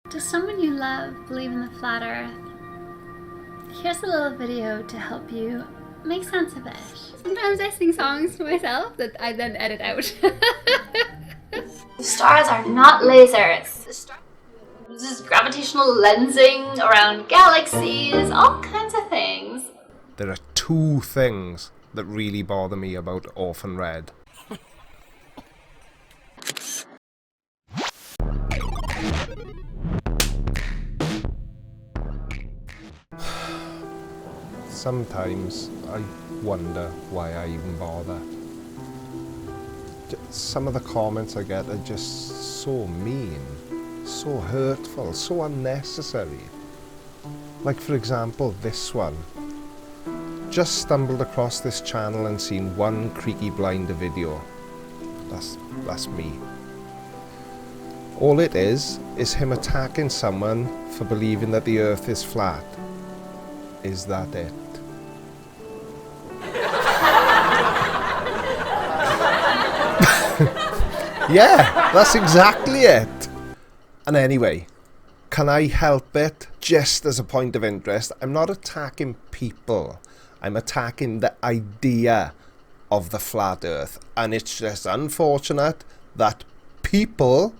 Does someone you love believe in the flat earth? Here's a little video to help you make sense of it. Sometimes I sing songs to myself that I then edit out. The stars are not lasers. This is gravitational lensing around galaxies, all kinds of things. There are two things that really bother me about Orphan Red. Sometimes I wonder why I even bother. Some of the comments I get are just so mean, so hurtful, so unnecessary. Like for example, this one. Just stumbled across this channel and seen one Creaky Blinder video. That's me. All it is him attacking someone for believing that the earth is flat. Is that it? Yeah, that's exactly it. And anyway, can I help it? Just as a point of interest, I'm not attacking people. I'm attacking the idea of the flat earth. And it's just unfortunate that people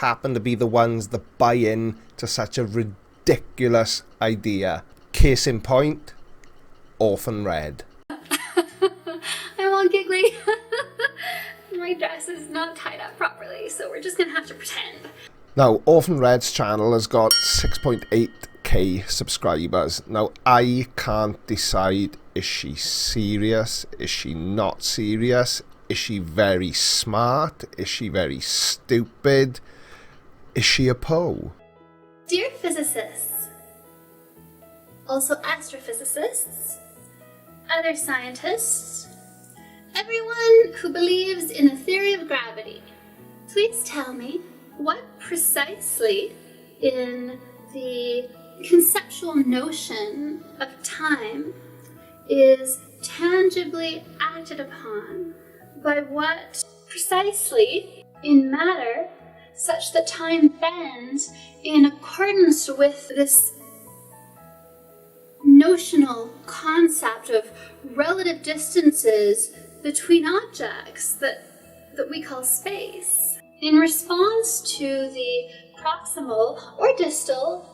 happen to be the ones that buy in to such a ridiculous idea. Case in point, Orphan Red. I'm all giggly. My dress is not tied up properly, so we're just gonna have to pretend. Now, Orphan Red's channel has got 6.8k subscribers. Now, I can't decide, is she serious? Is she not serious? Is she very smart? Is she very stupid? Is she a Poe? Dear physicists, also astrophysicists, other scientists, everyone who believes in the theory of gravity, please tell me what precisely in the conceptual notion of time is tangibly acted upon by what precisely in matter such that time bends in accordance with this notional concept of relative distances between objects that we call space. In response to the proximal or distal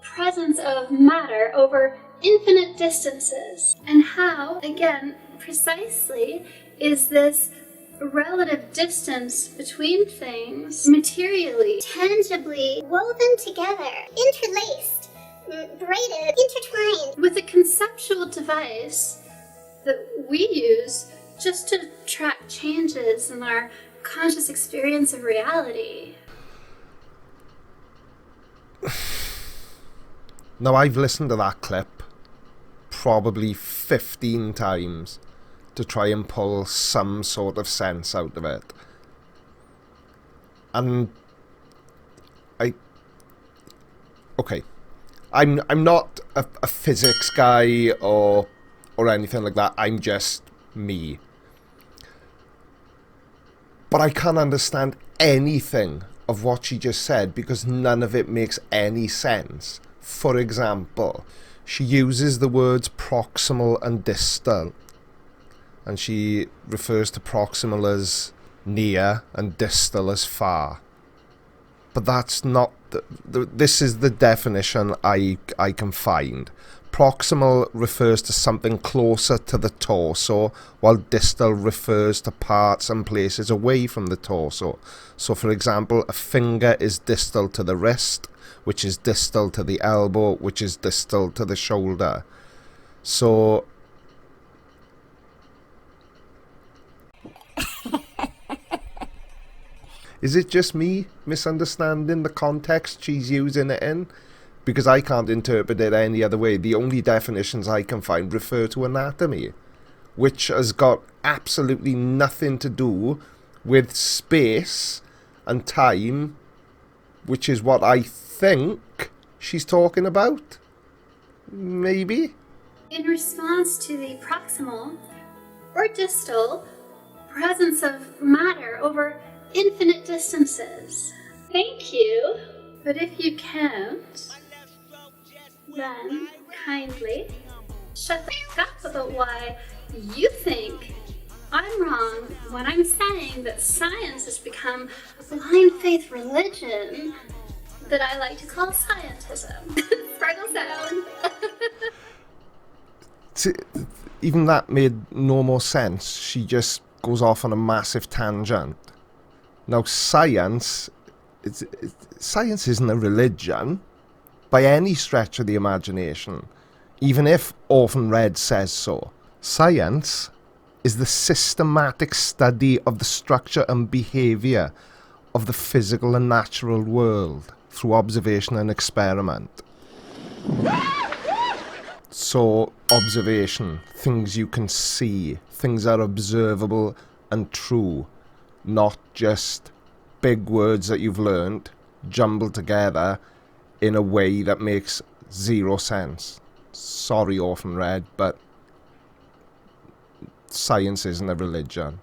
presence of matter over infinite distances, and how, again, precisely is this relative distance between things materially, tangibly woven together, interlaced, braided, intertwined, with a conceptual device that we use just to track changes in our conscious experience of reality. Now, I've listened to that clip probably 15 times to try and pull some sort of sense out of it. And okay, I'm not a physics guy or anything like that. I'm just me. But I can't understand anything of what she just said because none of it makes any sense. For example, she uses the words proximal and distal, and she refers to proximal as near and distal as far. But that's not this is the definition I can find. Proximal refers to something closer to the torso, while distal refers to parts and places away from the torso. So for example, a finger is distal to the wrist, which is distal to the elbow, which is distal to the shoulder. So is it just me misunderstanding the context she's using it in? Because I can't interpret it any other way. The only definitions I can find refer to anatomy, which has got absolutely nothing to do with space and time, which is what I think she's talking about. Maybe? In response to the proximal or distal presence of matter over infinite distances. Thank you But if you can't, then kindly shut the fuck up about why you think I'm wrong when I'm saying that science has become a blind faith religion that I like to call scientism. Sparkle sound. Even that made no more sense. She just goes off on a massive tangent. Now, science isn't a religion by any stretch of the imagination, even if Orphan Red says so. Science is the systematic study of the structure and behaviour of the physical and natural world through observation and experiment. So, observation, things you can see, things that are observable and true, not just big words that you've learned jumbled together in a way that makes zero sense. Sorry, Orphan Red, but science isn't a religion.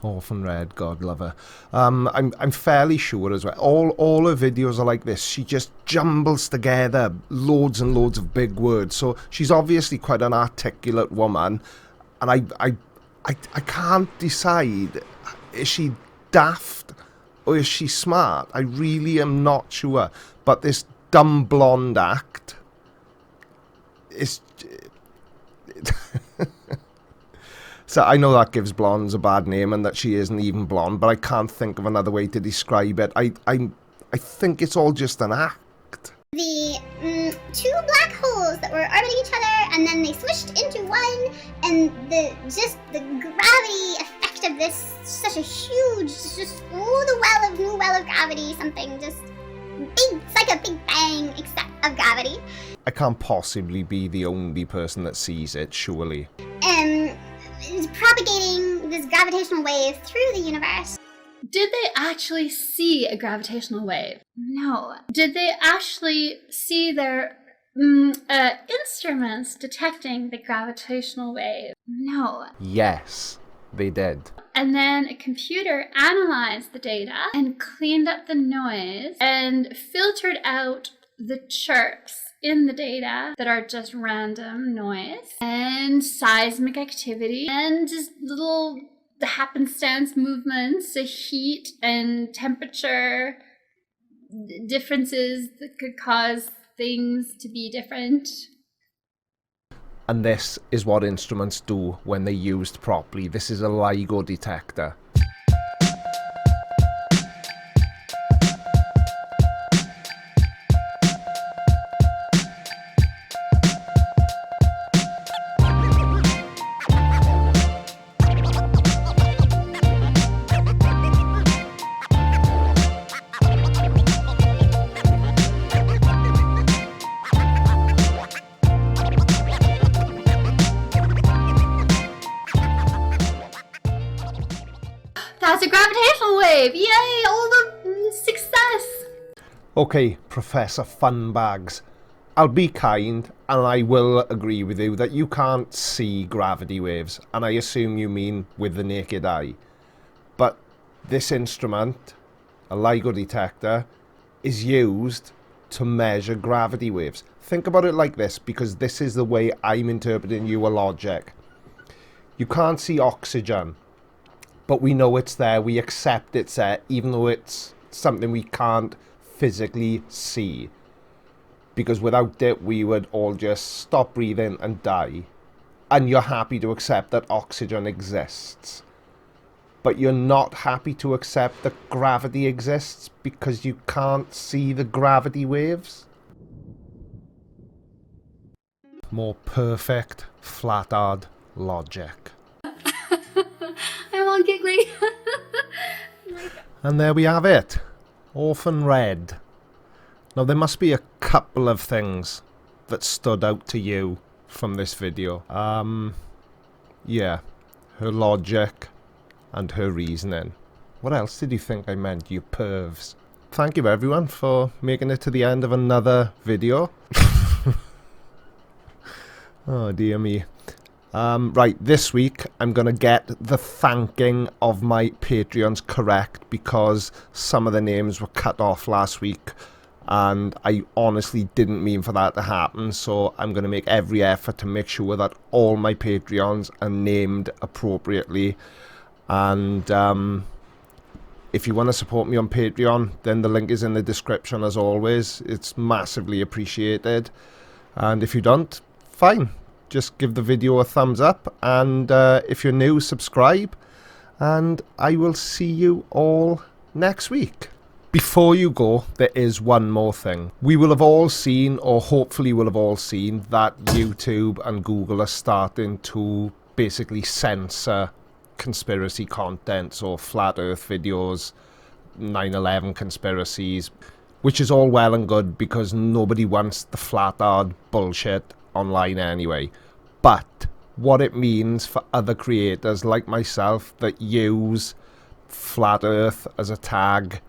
Orphan Red, God love her. I'm fairly sure as well. All her videos are like this. She just jumbles together loads and loads of big words. So she's obviously quite an articulate woman, and I can't decide, is she daft or is she smart? I really am not sure. But this dumb blonde act is... So I know that gives blondes a bad name and that she isn't even blonde, but I can't think of another way to describe it. I think it's all just an act. The two black holes that were orbiting each other, and then they swished into one, and the gravity effect of this, such a huge, just new well of gravity, something just big, it's like a big bang except of gravity. I can't possibly be the only person that sees it, surely. It's propagating this gravitational wave through the universe. Did they actually see a gravitational wave? No. Did they actually see their instruments detecting the gravitational wave? No. Yes, they did. And then a computer analyzed the data and cleaned up the noise and filtered out the chirps in the data that are just random noise and seismic activity and just little happenstance movements, the heat and temperature differences that could cause things to be different. And this is what instruments do when they're used properly. This is a LIGO detector. That's a gravitational wave! Yay! All the success! Okay, Professor Funbags. I'll be kind, and I will agree with you that you can't see gravity waves, and I assume you mean with the naked eye. But this instrument, a LIGO detector, is used to measure gravity waves. Think about it like this, because this is the way I'm interpreting your logic. You can't see oxygen, but we know it's there, we accept it's there, even though it's something we can't physically see. Because without it, we would all just stop breathing and die. And you're happy to accept that oxygen exists. But you're not happy to accept that gravity exists because you can't see the gravity waves? More perfect, flat-hard logic. I'm all giggly. And there we have it. Orphan Red. Now there must be a couple of things that stood out to you from this video. Yeah, her logic and her reasoning. What else did you think I meant, you pervs? Thank you everyone for making it to the end of another video. Oh dear me. Right, this week I'm going to get the thanking of my Patreons correct, because some of the names were cut off last week and I honestly didn't mean for that to happen. So I'm going to make every effort to make sure that all my Patreons are named appropriately. And if you want to support me on Patreon, then the link is in the description as always. It's massively appreciated. And if you don't, fine. Just give the video a thumbs up, and if you're new, subscribe, and I will see you all next week. Before you go, there is one more thing. We will have all seen, or hopefully will have all seen, that YouTube and Google are starting to basically censor conspiracy content, so flat earth videos, 9/11 conspiracies, which is all well and good because nobody wants the flat earth bullshit online anyway. But what it means for other creators like myself that use flat earth as a tag,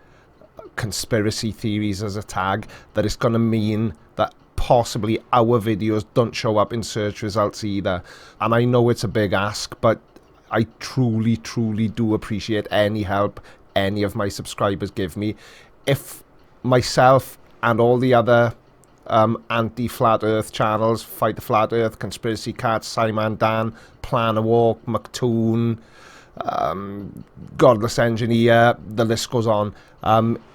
conspiracy theories as a tag, that it's going to mean that possibly our videos don't show up in search results either. And I know it's a big ask, but I truly do appreciate any help any of my subscribers give me. If myself and all the other anti-flat earth channels, Fight the Flat Earth, Conspiracy Cat, Simon Dan, Plan a Walk, McToon, Godless Engineer, the list goes on.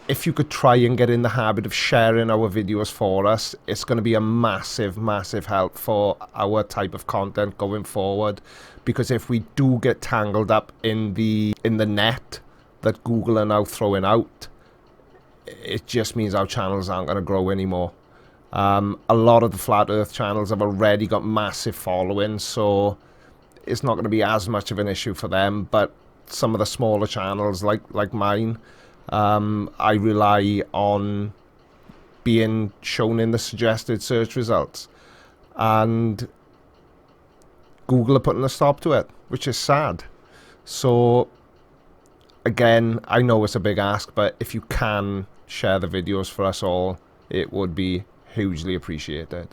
If you could try and get in the habit of sharing our videos for us, it's going to be a massive help for our type of content going forward. Because if we do get tangled up in the net that Google are now throwing out, it just means our channels aren't going to grow anymore. A lot of the flat earth channels have already got massive followings, so it's not going to be as much of an issue for them. But some of the smaller channels like mine, I rely on being shown in the suggested search results, and Google are putting a stop to it, which is sad. So again, I know it's a big ask, but if you can share the videos for us all, it would be hugely appreciated.